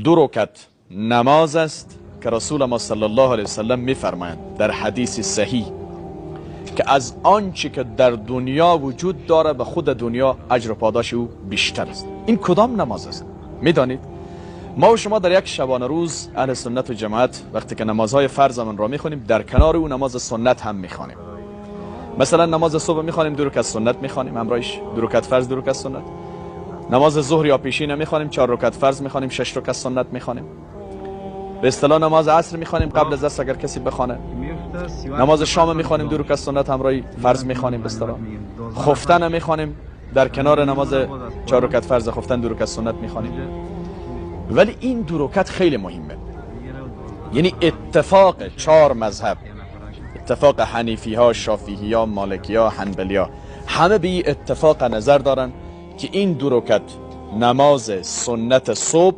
دو رکعت نماز است که رسول ما صلی الله علیه وسلم میفرمایند در حدیث صحیح که از آنچه که در دنیا وجود داره به خود دنیا اجر و پاداش او بیشتر است. این کدام نماز است؟ میدانید ما و شما در یک شبانه روز اهل سنت و جماعت وقتی که نمازهای فرضمون را میخونیم در کنار او نماز سنت هم میخوانیم. مثلا نماز صبح میخوانیم 2 رکعت سنت میخوانیم، همراهش 2 رکعت فرض 2 رکعت سنت. نماز ظهر یا پیشین میخوانیم 4 رکعت فرض میخوانیم 6 رکعت سنت میخوانیم. به اصطلاح نماز عصر میخوانیم قبل از عصر اگر کسی بخونه. نماز شام میخوانیم 2 رکعت سنت همراهی فرض میخوانیم. به اصطلاح خفتن میخوانیم در کنار نماز 4 رکعت فرض خفتن 2 رکعت سنت میخوانیم. ولی این 2 رکعت خیلی مهمه. یعنی اتفاق 4 مذهب، اتفاق حنیفی ها، شافعی ها، مالکی ها، حنبلی ها، همه به اتفاق نظر دارن که این 2 رکعت نماز سنت صبح